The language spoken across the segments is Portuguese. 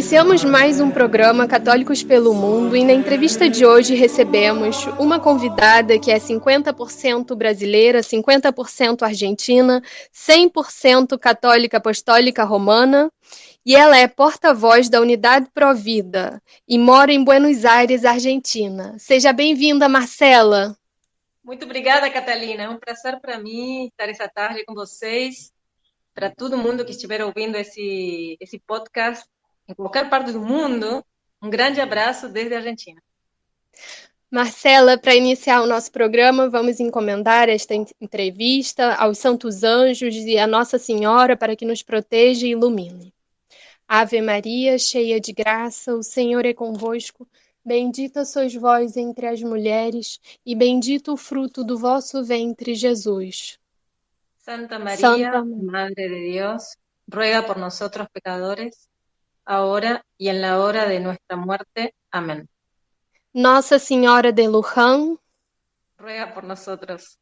Iniciamos mais um programa Católicos pelo Mundo e na entrevista de hoje recebemos uma convidada que é 50% brasileira, 50% argentina, 100% católica apostólica romana e ela é porta-voz da Unidade Provida e mora em Buenos Aires, Argentina. Seja bem-vinda, Marcela. Muito obrigada, Catalina. É um prazer para mim estar essa tarde com vocês. Para todo mundo que estiver ouvindo esse podcast, em qualquer parte do mundo, um grande abraço desde a Argentina. Marcela, para iniciar o nosso programa, vamos encomendar esta entrevista aos santos anjos e à Nossa Senhora para que nos proteja e ilumine. Ave Maria, cheia de graça, o Senhor é convosco. Bendita sois vós entre as mulheres, e bendito o fruto do vosso ventre, Jesus. Santa Santa María, Madre de Dios, ruega por nosotros pecadores, ahora y en la hora de nuestra muerte. Amén. Nossa Senhora de Luján. Ruega por nosotros.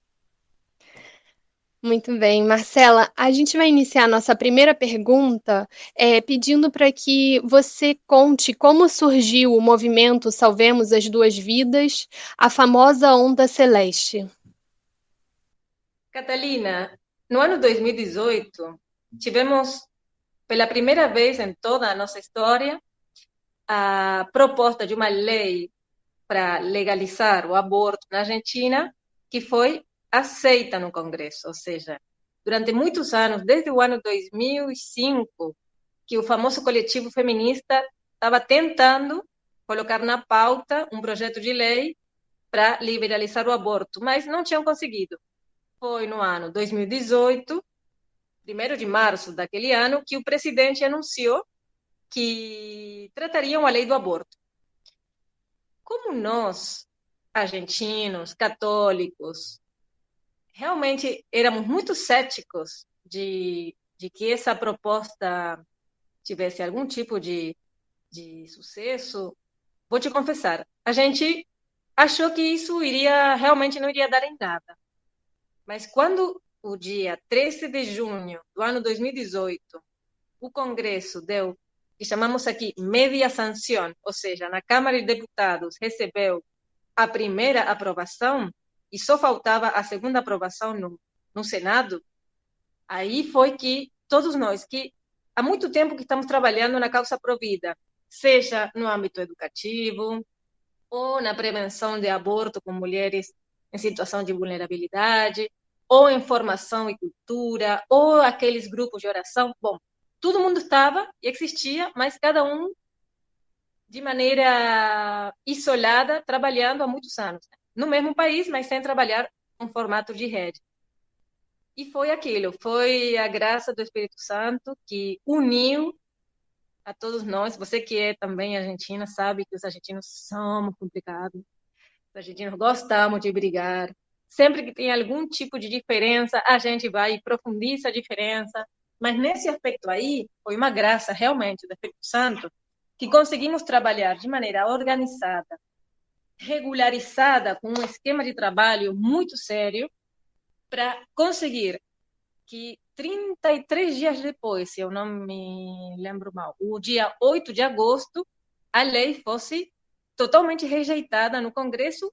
Muito bem, Marcela, a gente vai iniciar a nossa primeira pergunta pedindo para que você conte como surgiu o movimento Salvemos as Duas Vidas, a famosa Onda Celeste. Catalina, no ano 2018, tivemos pela primeira vez em toda a nossa história a proposta de uma lei para legalizar o aborto na Argentina, que foi aceita no Congresso. Ou seja, durante muitos anos, desde o ano 2005, que o famoso coletivo feminista estava tentando colocar na pauta um projeto de lei para liberalizar o aborto, mas não tinham conseguido. Foi no ano 2018, 1º de março daquele ano, que o presidente anunciou que tratariam a lei do aborto. Como nós, argentinos, católicos, realmente éramos muito céticos de que essa proposta tivesse algum tipo de sucesso, vou te confessar, a gente achou que isso realmente não iria dar em nada. Mas quando o dia 13 de junho do ano 2018, o Congresso deu, que chamamos aqui media sanção, ou seja, na Câmara de Deputados recebeu a primeira aprovação e só faltava a segunda aprovação no Senado, aí foi que todos nós, que há muito tempo que estamos trabalhando na causa provida, seja no âmbito educativo, ou na prevenção de aborto com mulheres em situação de vulnerabilidade, ou em formação e cultura, ou aqueles grupos de oração, bom, todo mundo estava e existia, mas cada um de maneira isolada, trabalhando há muitos anos. No mesmo país, mas sem trabalhar em formato de rede. E foi aquilo, foi a graça do Espírito Santo que uniu a todos nós. Você que é também argentina sabe que os argentinos somos complicados. Os argentinos gostamos de brigar. Sempre que tem algum tipo de diferença, a gente vai e profundiza a diferença. Mas nesse aspecto aí, foi uma graça realmente do Espírito Santo que conseguimos trabalhar de maneira organizada, regularizada, com um esquema de trabalho muito sério, para conseguir que 33 dias depois, se eu não me lembro mal, o dia 8 de agosto, a lei fosse totalmente rejeitada no Congresso,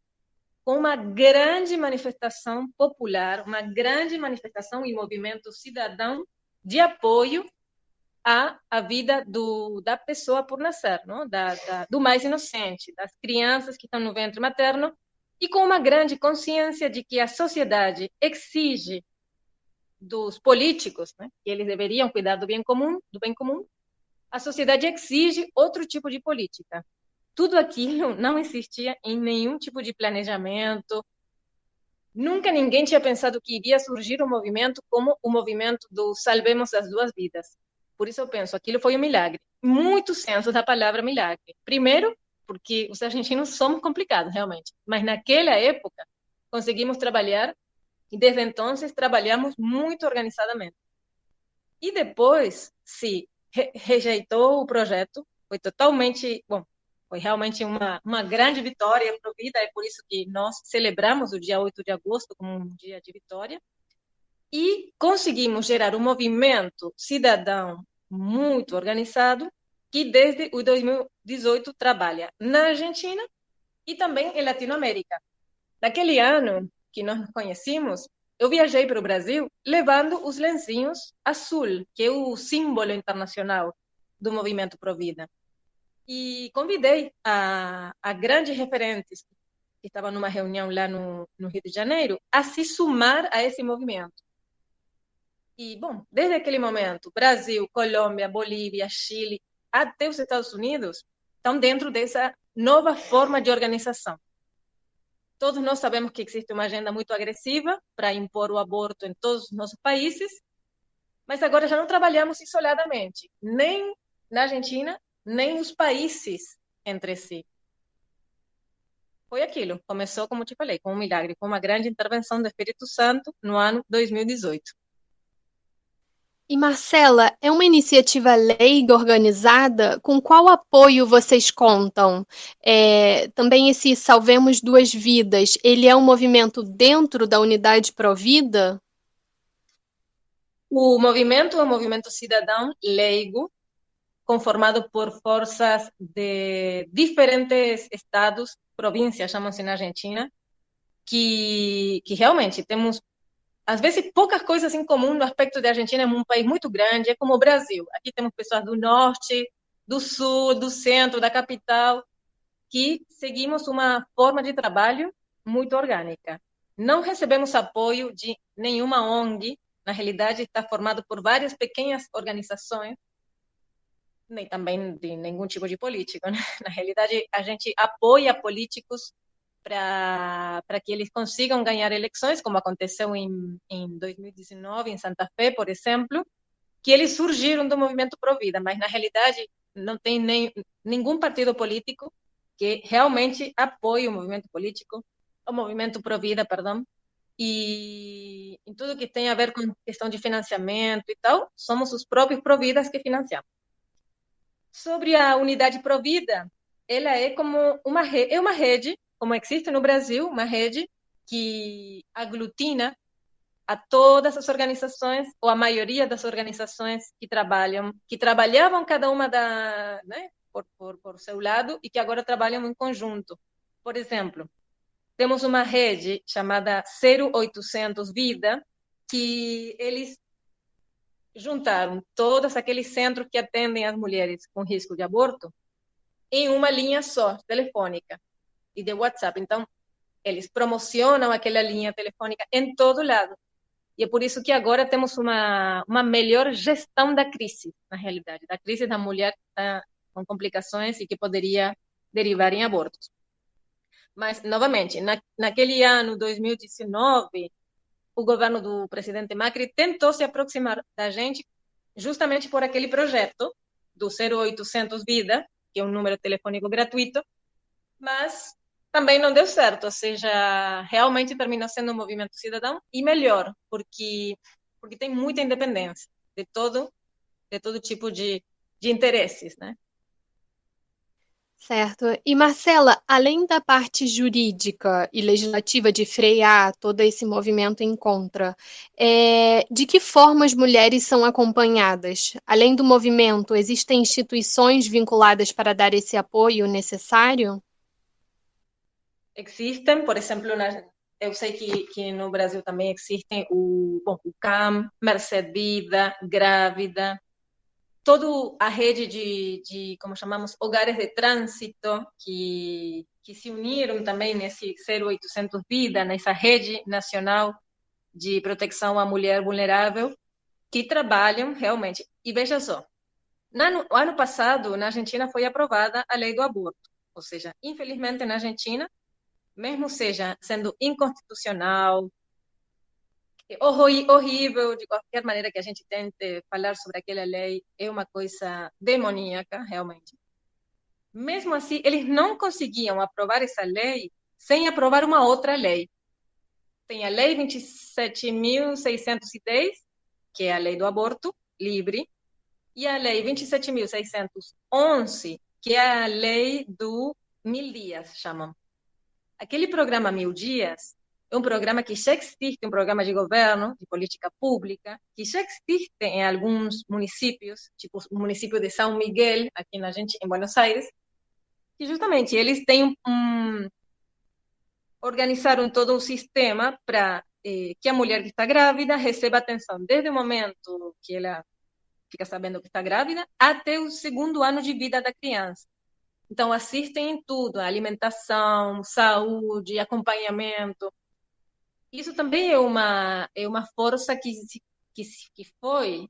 com uma grande manifestação popular, uma grande manifestação e movimento cidadão de apoio à vida da pessoa por nascer, não? Do mais inocente, das crianças que estão no ventre materno, e com uma grande consciência de que a sociedade exige dos políticos, né, que eles deveriam cuidar do bem comum, a sociedade exige outro tipo de política. Tudo aquilo não existia em nenhum tipo de planejamento. Nunca ninguém tinha pensado que iria surgir um movimento como o movimento do Salvemos as Duas Vidas. Por isso eu penso, aquilo foi um milagre. Muito senso da palavra milagre. Primeiro, porque os argentinos somos complicados, realmente. Mas naquela época, conseguimos trabalhar e desde então trabalhamos muito organizadamente. E depois se rejeitou o projeto, foi totalmente, bom, foi realmente uma grande vitória para a vida, é por isso que nós celebramos o dia 8 de agosto como um dia de vitória, e conseguimos gerar um movimento cidadão muito organizado que desde o 2018 trabalha na Argentina e também em Latinoamérica. Naquele ano que nós nos conhecemos, eu viajei para o Brasil levando os lencinhos azul, que é o símbolo internacional do movimento Provida. E convidei a grandes referentes que estavam numa reunião lá no Rio de Janeiro a se sumar a esse movimento. E, bom, desde aquele momento, Brasil, Colômbia, Bolívia, Chile, até os Estados Unidos estão dentro dessa nova forma de organização. Todos nós sabemos que existe uma agenda muito agressiva para impor o aborto em todos os nossos países, mas agora já não trabalhamos isoladamente, nem na Argentina, nem os países entre si. Foi aquilo, começou, como te falei, com um milagre, com uma grande intervenção do Espírito Santo no ano 2018. E Marcela, é uma iniciativa leiga organizada? Com qual apoio vocês contam? Também esse Salvemos Duas Vidas, ele é um movimento dentro da unidade Provida? O movimento é um movimento cidadão leigo, conformado por forças de diferentes estados, províncias, chamam-se na Argentina, que realmente temos, às vezes, poucas coisas em comum no aspecto de Argentina é um país muito grande, é como o Brasil. Aqui temos pessoas do norte, do sul, do centro, da capital, que seguimos uma forma de trabalho muito orgânica. Não recebemos apoio de nenhuma ONG, na realidade está formado por várias pequenas organizações, nem também de nenhum tipo de político, né? Na realidade, a gente apoia políticos para que eles consigam ganhar eleições, como aconteceu em 2019, em Santa Fé, por exemplo, que eles surgiram do movimento Provida, mas na realidade não tem nenhum partido político que realmente apoie o movimento político, o movimento Provida, perdão, e em tudo que tem a ver com questão de financiamento e tal, somos os próprios Providas que financiamos. Sobre a unidade Provida, ela é como é uma rede, como existe no Brasil, uma rede que aglutina a todas as organizações, ou a maioria das organizações que trabalhavam cada uma né, por seu lado e que agora trabalham em conjunto. Por exemplo, temos uma rede chamada 0800 Vida, que eles juntaram todos aqueles centros que atendem as mulheres com risco de aborto em uma linha só, telefônica e de WhatsApp. Então, eles promocionam aquela linha telefônica em todo lado. E é por isso que agora temos uma melhor gestão da crise, na realidade, da crise da mulher que está com complicações e que poderia derivar em abortos. Mas, novamente, naquele ano, 2019, o governo do presidente Macri tentou se aproximar da gente justamente por aquele projeto do 0800 Vida, que é um número telefônico gratuito, mas também não deu certo, ou seja, realmente terminou sendo um movimento cidadão e melhor, porque tem muita independência de todo tipo de interesses, né? Certo. E Marcela, além da parte jurídica e legislativa de frear todo esse movimento em contra, de que forma as mulheres são acompanhadas? Além do movimento, existem instituições vinculadas para dar esse apoio necessário? Existem, por exemplo, eu sei que no Brasil também existem o CAM, Merced Vida, Grávida, toda a rede como chamamos, hogares de trânsito, que se uniram também nesse 0800 Vida, nessa rede nacional de proteção à mulher vulnerável, que trabalham realmente. E veja só, no ano passado, na Argentina, foi aprovada a lei do aborto. Ou seja, infelizmente, na Argentina, mesmo seja sendo inconstitucional, horrível, de qualquer maneira que a gente tente falar sobre aquela lei, é uma coisa demoníaca, realmente. Mesmo assim, eles não conseguiam aprovar essa lei sem aprovar uma outra lei. Tem a Lei 27.610, que é a lei do aborto livre, e a Lei 27.611, que é a lei do 1.000 dias, chamam. Aquele programa 1.000 dias é um programa que já existe, um programa de governo, de política pública, que já existe em alguns municípios, tipo o município de São Miguel, aqui na gente, em Buenos Aires, que justamente eles têm organizaram todo um sistema para que a mulher que está grávida receba atenção desde o momento que ela fica sabendo que está grávida até o segundo ano de vida da criança. Então, assistem em tudo, alimentação, saúde, acompanhamento. Isso também é uma força que foi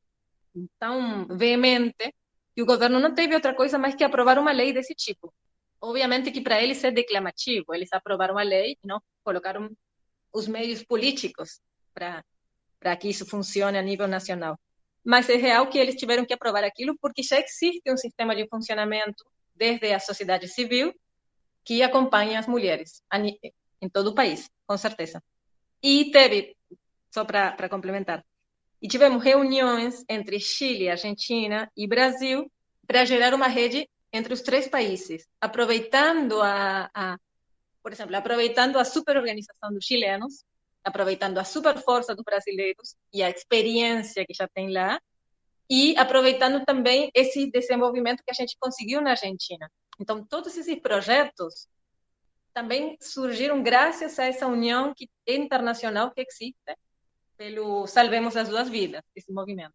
tão veemente que o governo não teve outra coisa mais que aprovar uma lei desse tipo. Obviamente que para eles é declamativo, eles aprovaram a lei e não colocaram os meios políticos para que isso funcione a nível nacional. Mas é real que eles tiveram que aprovar aquilo porque já existe um sistema de funcionamento desde a sociedade civil que acompanha as mulheres em todo o país, com certeza. E teve, só para complementar, e tivemos reuniões entre Chile, Argentina e Brasil para gerar uma rede entre os três países, aproveitando por exemplo, aproveitando a superorganização dos chilenos, aproveitando a superforça dos brasileiros e a experiência que já tem lá, e aproveitando também esse desenvolvimento que a gente conseguiu na Argentina. Então, todos esses projetos também surgiram graças a essa união internacional que existe pelo Salvemos as Duas Vidas, esse movimento.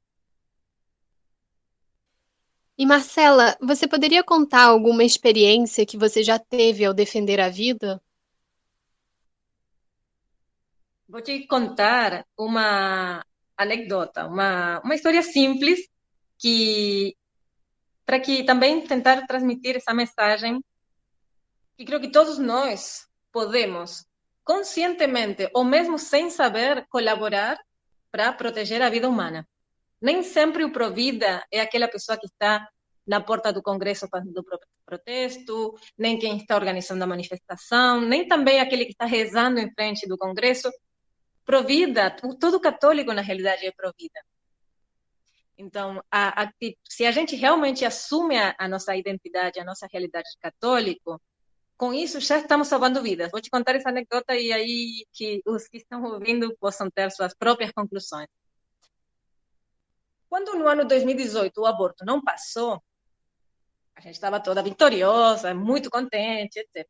E Marcela, você poderia contar alguma experiência que você já teve ao defender a vida? Vou te contar uma anedota, uma história simples que para que também tentar transmitir essa mensagem que creo que todos nós podemos conscientemente ou mesmo sem saber colaborar para proteger a vida humana. Nem sempre o Provida é aquela pessoa que está na porta do Congresso fazendo protesto, nem quem está organizando a manifestação, nem também aquele que está rezando em frente do Congresso. Provida, todo católico na realidade é provida. Então, se a gente realmente assume a nossa identidade, a nossa realidade de católico, com isso já estamos salvando vidas. Vou te contar essa anedota e aí que os que estão ouvindo possam ter suas próprias conclusões. Quando no ano 2018 o aborto não passou, a gente estava toda vitoriosa, muito contente, etc.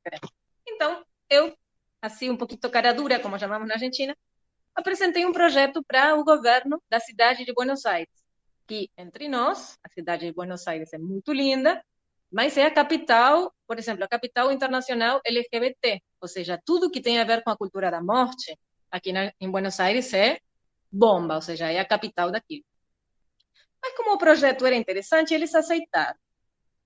Então, eu, assim, um pouquinho cara dura, como chamamos na Argentina, apresentei um projeto para o governo da cidade de Buenos Aires, que, entre nós, a cidade de Buenos Aires é muito linda, mas é a capital, por exemplo, a capital internacional LGBT, ou seja, tudo que tem a ver com a cultura da morte, aqui em Buenos Aires é bomba, ou seja, é a capital daquilo. Mas como o projeto era interessante, eles aceitaram.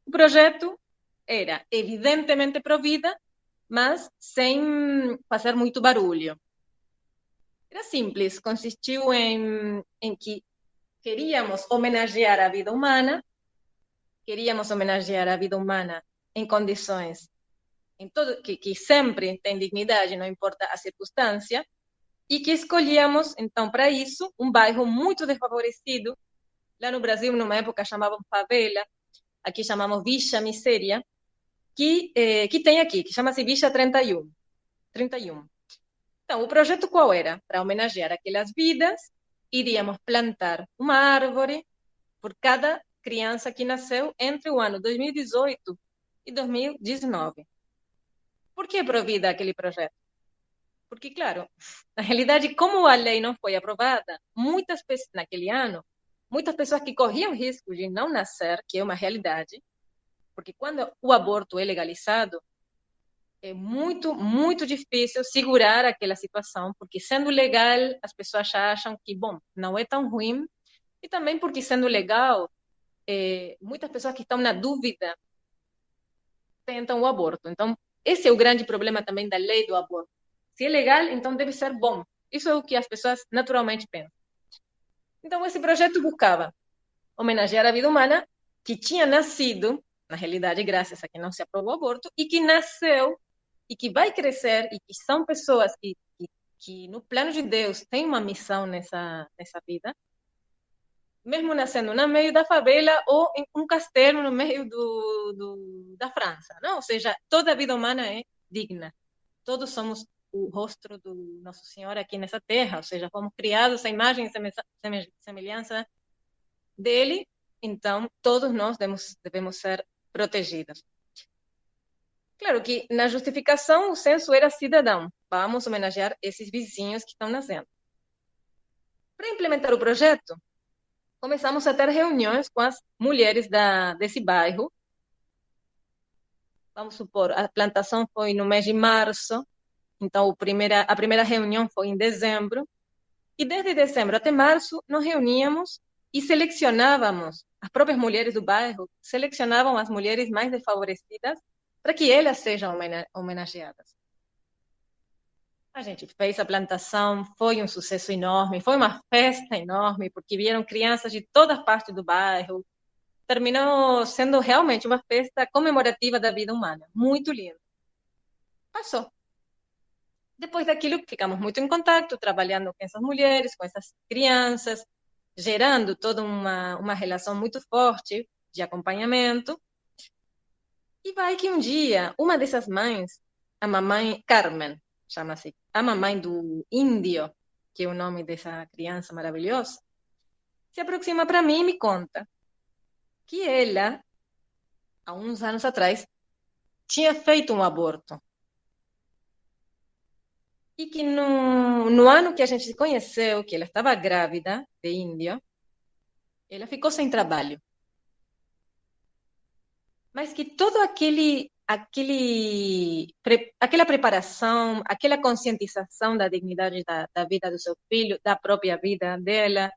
O projeto era evidentemente provida, mas sem fazer muito barulho. Era simples, consistiu em que queríamos homenagear a vida humana, em condições que sempre tem dignidade, não importa a circunstância, e que escolhíamos, então, para isso, um bairro muito desfavorecido. Lá no Brasil, numa época, chamavam favela, aqui chamamos Villa Miséria, que tem aqui, que chama-se Villa 31. Então, o projeto qual era? Para homenagear aquelas vidas, iríamos plantar uma árvore por cada criança que nasceu entre o ano 2018 e 2019. Por que Provida aquele projeto? Porque, claro, na realidade, como a lei não foi aprovada, muitas pessoas, naquele ano, muitas pessoas que corriam risco de não nascer, que é uma realidade, porque quando o aborto é legalizado, é muito, muito difícil segurar aquela situação, porque sendo legal, as pessoas já acham que, bom, não é tão ruim, e também porque sendo legal, muitas pessoas que estão na dúvida tentam o aborto. Então, esse é o grande problema também da lei do aborto. Se é legal, então deve ser bom. Isso é o que as pessoas naturalmente pensam. Então, esse projeto buscava homenagear a vida humana que tinha nascido, na realidade, graças a que não se aprovou o aborto, e que nasceu e que vai crescer, e que são pessoas que no plano de Deus, têm uma missão nessa vida, mesmo nascendo no meio da favela ou em um castelo no meio da França, não? Ou seja, toda a vida humana é digna. Todos somos o rosto do Nosso Senhor aqui nessa terra, ou seja, fomos criados à imagem e semelhança dele, então todos nós devemos ser protegidos. Claro que na justificação o senso era cidadão, vamos homenagear esses vizinhos que estão nascendo. Para implementar o projeto, começamos a ter reuniões com as mulheres desse bairro. Vamos supor, a plantação foi no mês de março, então a primeira reunião foi em dezembro, e desde dezembro até março nós reuníamos e selecionávamos, as próprias mulheres do bairro selecionavam as mulheres mais desfavorecidas para que elas sejam homenageadas. A gente fez a plantação, foi um sucesso enorme, foi uma festa enorme, porque vieram crianças de todas partes do bairro. Terminou sendo realmente uma festa comemorativa da vida humana, muito linda. Passou. Depois daquilo, ficamos muito em contato, trabalhando com essas mulheres, com essas crianças, gerando toda uma relação muito forte de acompanhamento. E vai que um dia, uma dessas mães, a mamãe Carmen, chama-se, a mamãe do Índio, que é o nome dessa criança maravilhosa, se aproxima para mim e me conta que ela, há uns anos atrás, tinha feito um aborto. E que no ano que a gente se conheceu, que ela estava grávida de Índio, ela ficou sem trabalho. Mas que todo aquela preparação, aquela conscientização da dignidade da vida do seu filho, da própria vida dela,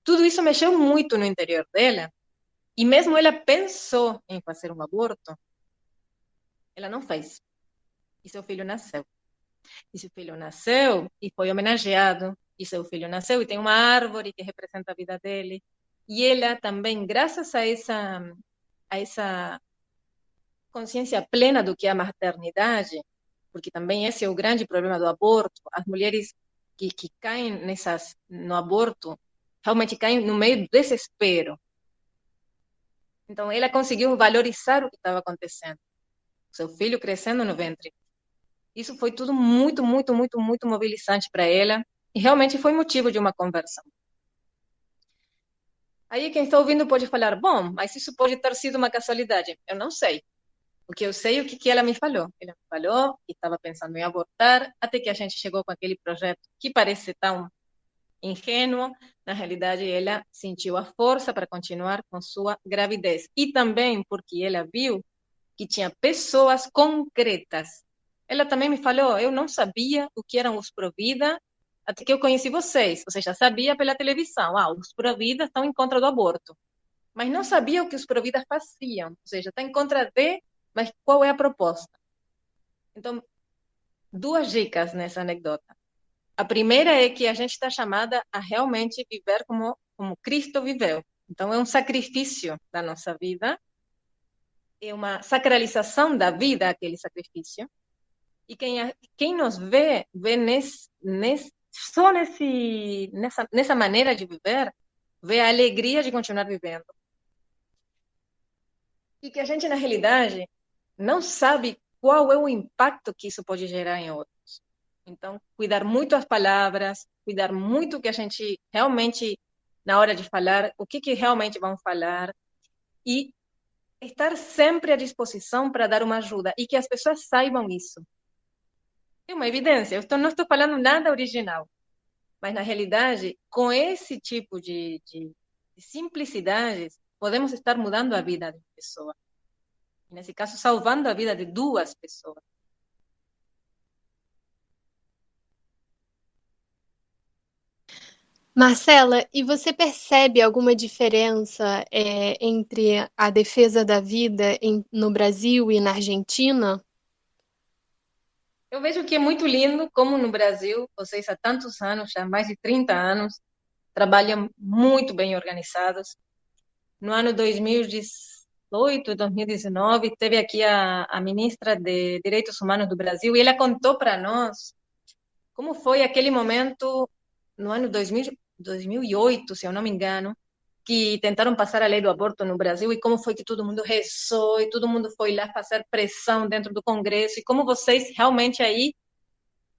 tudo isso mexeu muito no interior dela. E mesmo ela pensou em fazer um aborto, ela não fez. E seu filho nasceu. E seu filho nasceu e foi homenageado. E seu filho nasceu e tem uma árvore que representa a vida dele. E ela também, graças a essa consciência plena do que é a maternidade, porque também esse é o grande problema do aborto, as mulheres que caem no aborto realmente caem no meio do desespero. Então, ela conseguiu valorizar o que estava acontecendo. Seu filho crescendo no ventre. Isso foi tudo muito, muito, muito, muito mobilizante para ela e realmente foi motivo de uma conversão. Aí quem está ouvindo pode falar, bom, mas isso pode ter sido uma casualidade. Eu não sei. O que eu sei é o que ela me falou. Ela me falou que estava pensando em abortar, até que a gente chegou com aquele projeto que parece tão ingênuo. Na realidade, ela sentiu a força para continuar com sua gravidez. E também porque ela viu que tinha pessoas concretas. Ela também me falou, eu não sabia o que eram os Provida, até que eu conheci vocês. Ou seja, sabia pela televisão, os Provida estão em contra do aborto. Mas não sabia o que os Provida faziam. Ou seja, está em contra de, mas qual é a proposta? Então, duas dicas nessa anedota. A primeira é que a gente está chamada a realmente viver como Cristo viveu. Então, é um sacrifício da nossa vida, é uma sacralização da vida, aquele sacrifício. E quem nos vê só nessa maneira de viver, vê a alegria de continuar vivendo. E que a gente, na realidade, não sabe qual é o impacto que isso pode gerar em outros. Então, cuidar muito as palavras, cuidar muito o que a gente realmente, na hora de falar, o que realmente vão falar, e estar sempre à disposição para dar uma ajuda, e que as pessoas saibam isso. É uma evidência, eu não estou falando nada original, mas na realidade, com esse tipo de simplicidades, podemos estar mudando a vida de uma pessoa. E nesse caso, salvando a vida de duas pessoas. Marcela, e você percebe alguma diferença entre a defesa da vida no Brasil e na Argentina? Eu vejo que é muito lindo como no Brasil, vocês há tantos anos, já há mais de 30 anos, trabalham muito bem organizados. No ano 2018, 2019, teve aqui a ministra de Direitos Humanos do Brasil e ela contou para nós como foi aquele momento no ano 2008, se eu não me engano, que tentaram passar a lei do aborto no Brasil e como foi que todo mundo rezou e todo mundo foi lá fazer pressão dentro do Congresso e como vocês realmente aí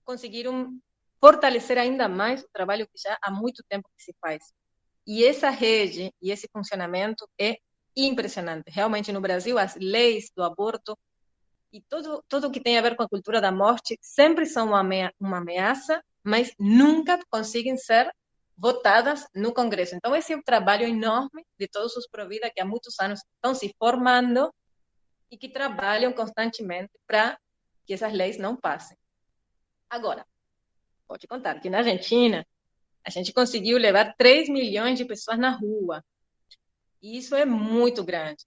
conseguiram fortalecer ainda mais o trabalho que já há muito tempo que se faz. E essa rede e esse funcionamento é impressionante. Realmente, no Brasil, as leis do aborto e tudo que tem a ver com a cultura da morte sempre são uma ameaça, mas nunca conseguem ser votadas no Congresso. Então, esse é um trabalho enorme de todos os Provida que há muitos anos estão se formando e que trabalham constantemente para que essas leis não passem. Agora, vou te contar que na Argentina, a gente conseguiu levar 3 milhões de pessoas na rua. E isso é muito grande.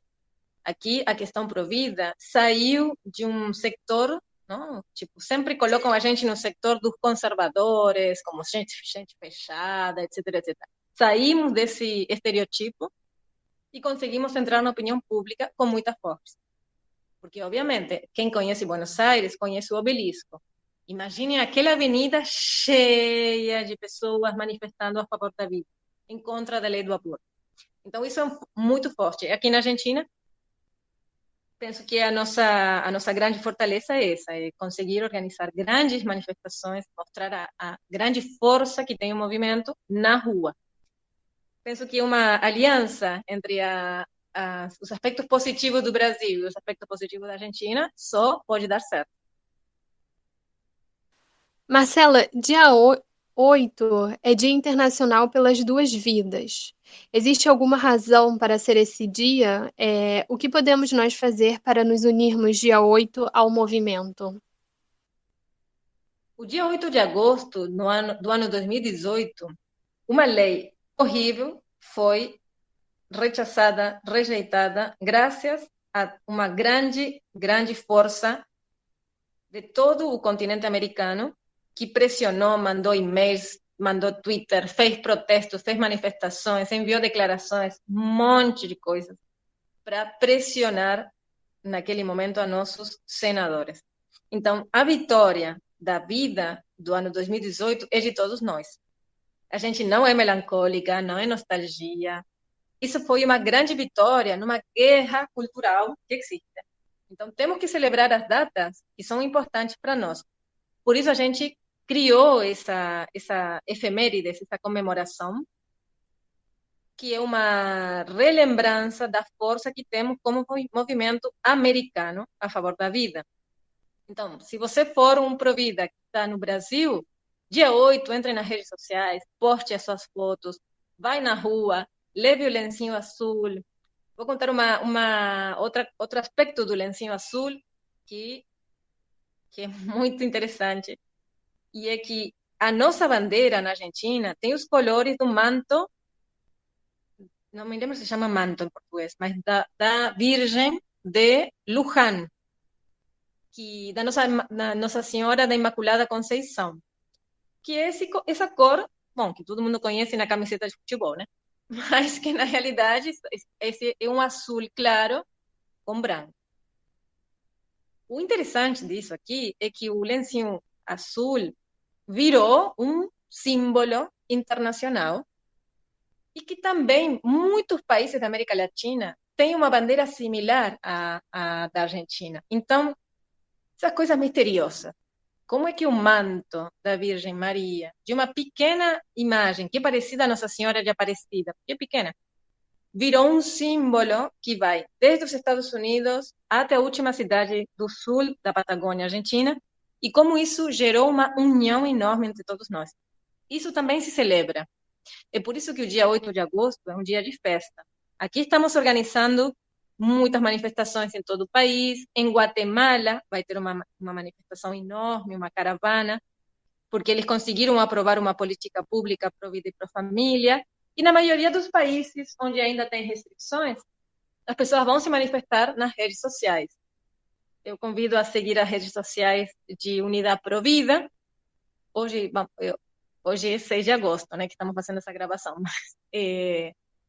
Aqui, a questão Provida saiu de um setor, não? Tipo, sempre colocam a gente no setor dos conservadores, como gente fechada, etc, etc. Saímos desse estereotipo e conseguimos entrar na opinião pública com muita força. Porque, obviamente, quem conhece Buenos Aires conhece o Obelisco. Imagine aquela avenida cheia de pessoas manifestando a favor da vida, em contra da lei do aborto. Então, isso é muito forte. Aqui na Argentina, penso que a nossa grande fortaleza é essa, é conseguir organizar grandes manifestações, mostrar a grande força que tem o movimento na rua. Penso que uma aliança entre os aspectos positivos do Brasil e os aspectos positivos da Argentina só pode dar certo. Marcela, dia 8 é Dia Internacional pelas Duas Vidas. Existe alguma razão para ser esse dia? O que podemos nós fazer para nos unirmos dia 8 ao movimento? O dia 8 de agosto do ano 2018, uma lei horrível foi rechaçada, rejeitada, graças a uma grande, grande força de todo o continente americano que pressionou, mandou e-mails, mandou Twitter, fez protestos, fez manifestações, enviou declarações, um monte de coisas para pressionar naquele momento a nossos senadores. Então, a vitória da vida do ano 2018 é de todos nós. A gente não é melancólica, não é nostalgia. Isso foi uma grande vitória numa guerra cultural que existe. Então, temos que celebrar as datas que são importantes para nós. Por isso, a gente criou essa efeméride, essa comemoração, que é uma relembrança da força que temos como movimento americano a favor da vida. Então, se você for um Provida que está no Brasil, dia 8, entre nas redes sociais, poste as suas fotos, vai na rua, leve o lencinho azul. Vou contar outro aspecto do lencinho azul que é muito interessante, e é que a nossa bandeira na Argentina tem os colores do manto, não me lembro se chama manto em português, mas da Virgem de Luján, da Nossa Senhora da Imaculada Conceição, que é essa cor, bom, que todo mundo conhece na camiseta de futebol, né? Mas que na realidade esse é um azul claro com branco. O interessante disso aqui é que o lencinho azul virou um símbolo internacional e que também muitos países da América Latina têm uma bandeira similar à da Argentina. Então, essa coisa misteriosa. Como é que o manto da Virgem Maria, de uma pequena imagem, que é parecida a Nossa Senhora de Aparecida, que é pequena, virou um símbolo que vai desde os Estados Unidos até a última cidade do sul da Patagônia Argentina, e como isso gerou uma união enorme entre todos nós. Isso também se celebra. É por isso que o dia 8 de agosto é um dia de festa. Aqui estamos organizando muitas manifestações em todo o país. Em Guatemala vai ter uma manifestação enorme, uma caravana, porque eles conseguiram aprovar uma política pública pro vida e pro família. E na maioria dos países onde ainda tem restrições, as pessoas vão se manifestar nas redes sociais. Eu convido a seguir as redes sociais de Unidade Provida. Hoje é 6 de agosto, né, que estamos fazendo essa gravação, mas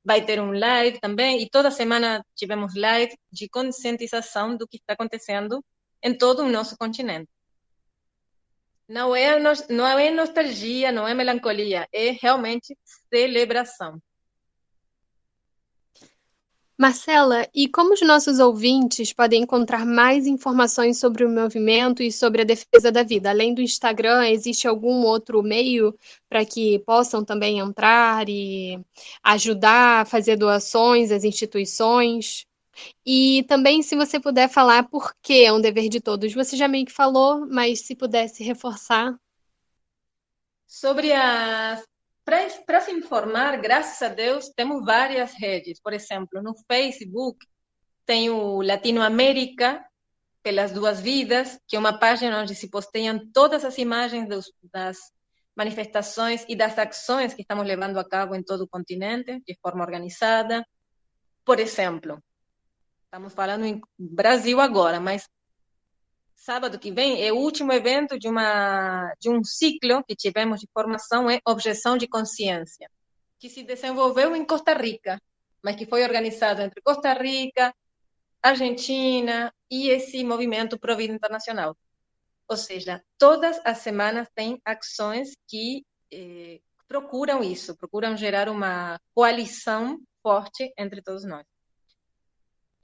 vai ter um live também, e toda semana tivemos live de conscientização do que está acontecendo em todo o nosso continente. Não é nostalgia, não é melancolia, é realmente celebração. Marcela, e como os nossos ouvintes podem encontrar mais informações sobre o movimento e sobre a defesa da vida? Além do Instagram, existe algum outro meio para que possam também entrar e ajudar a fazer doações às instituições? E também, se você puder falar por que é um dever de todos. Você já meio que falou, mas se pudesse reforçar. Sobre as. Para se informar, graças a Deus, temos várias redes. Por exemplo, no Facebook tem o Latinoamérica pelas Duas Vidas, que é uma página onde se posteiam todas as imagens das manifestações e das ações que estamos levando a cabo em todo o continente, de forma organizada. Por exemplo, estamos falando em Brasil agora, mas sábado que vem é o último evento de um ciclo que tivemos de formação, é Objeção de Consciência, que se desenvolveu em Costa Rica, mas que foi organizado entre Costa Rica, Argentina e esse movimento Pro Vida Internacional. Ou seja, todas as semanas tem ações que procuram isso, procuram gerar uma coalição forte entre todos nós.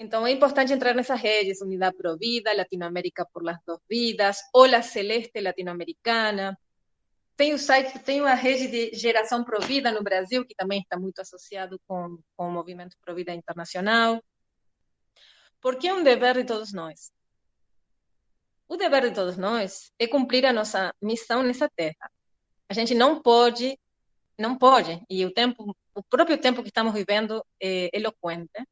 Então, é importante entrar nessas redes, Unidade Pro Vida, Latinoamérica por las Dos Vidas, Ola Celeste Latinoamericana. Tem o site, tem uma rede de Geração Pro Vida no Brasil, que também está muito associado com o Movimento Pro Vida Internacional. Porque é um dever de todos nós. O dever de todos nós é cumprir a nossa missão nessa terra. A gente não pode, e o próprio tempo que estamos vivendo é eloquente.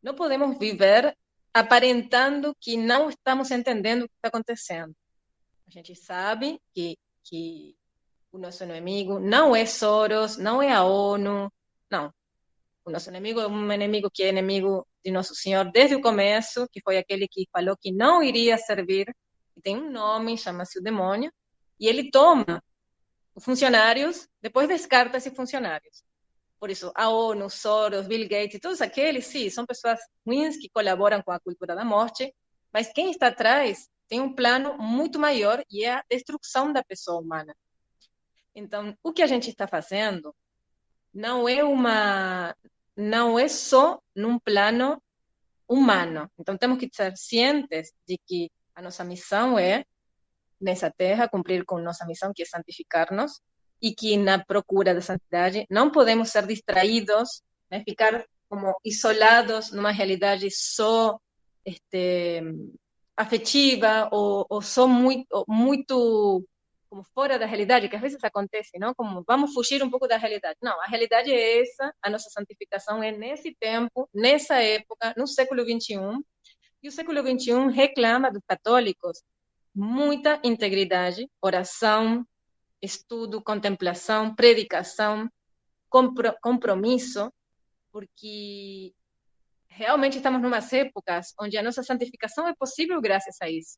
Não podemos viver aparentando que não estamos entendendo o que está acontecendo. A gente sabe que o nosso inimigo não é Soros, não é a ONU, não. O nosso inimigo é um inimigo que é inimigo de Nosso Senhor desde o começo, que foi aquele que falou que não iria servir, que tem um nome, chama-se o demônio, e ele toma os funcionários, depois descarta esses funcionários. Por isso, a ONU, Soros, Bill Gates, todos aqueles, sim, são pessoas ruins que colaboram com a cultura da morte, mas quem está atrás tem um plano muito maior e é a destruição da pessoa humana. Então, o que a gente está fazendo não é só num plano humano. Então, temos que ser cientes de que a nossa missão é, nessa terra, cumprir com nossa missão, que é santificar-nos, e que na procura da santidade não podemos ser distraídos, né, ficar como isolados numa realidade só afetiva ou só muito como fora da realidade, que às vezes acontece, não? Como vamos fugir um pouco da realidade. Não, a realidade é essa, a nossa santificação é nesse tempo, nessa época, no século XXI, e o século XXI reclama dos católicos muita integridade, oração, estudo, contemplação, predicação, compromisso, porque realmente estamos em umas épocas onde a nossa santificação é possível graças a isso.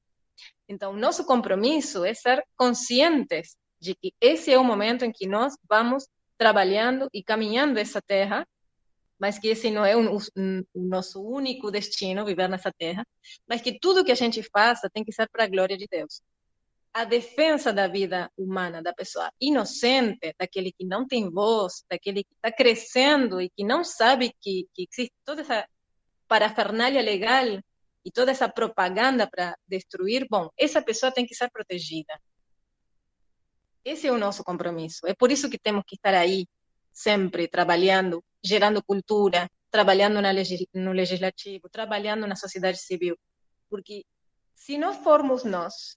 Então, nosso compromisso é ser conscientes de que esse é o momento em que nós vamos trabalhando e caminhando essa terra, mas que esse não é o nosso único destino, viver nessa terra, mas que tudo que a gente faça tem que ser para a glória de Deus. A defesa da vida humana, da pessoa inocente, daquele que não tem voz, daquele que está crescendo e que não sabe que existe toda essa parafernália legal e toda essa propaganda para destruir, bom, essa pessoa tem que ser protegida. Esse é o nosso compromisso. É por isso que temos que estar aí, sempre trabalhando, gerando cultura, trabalhando no legislativo, trabalhando na sociedade civil. Porque se não formos nós,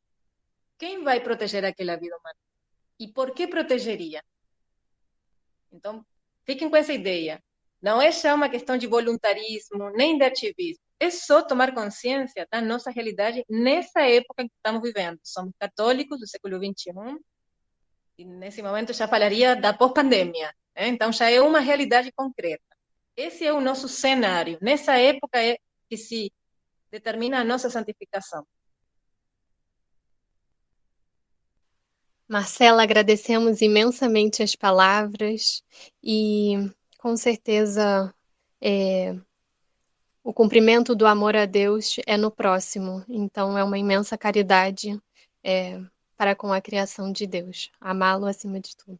quem vai proteger aquela vida humana? E por que protegeria? Então, fiquem com essa ideia. Não é só uma questão de voluntarismo, nem de ativismo. É só tomar consciência da nossa realidade nessa época que estamos vivendo. Somos católicos do século XXI, e nesse momento já falaria da pós-pandemia, né? Então já é uma realidade concreta. Esse é o nosso cenário. Nessa época é que se determina a nossa santificação. Marcela, agradecemos imensamente as palavras e, com certeza, é, o cumprimento do amor a Deus é no próximo. Então, é uma imensa caridade, para com a criação de Deus. Amá-lo acima de tudo.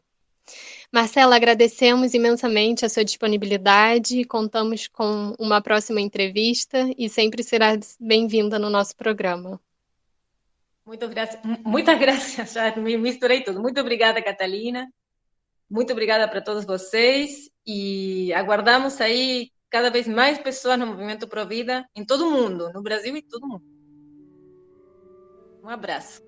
Marcela, agradecemos imensamente a sua disponibilidade, contamos com uma próxima entrevista e sempre será bem-vinda no nosso programa. Muitas graças, já me misturei tudo. Muito obrigada, Catalina. Muito obrigada para todos vocês e aguardamos aí cada vez mais pessoas no Movimento Pro Vida em todo o mundo, no Brasil e todo mundo. Um abraço.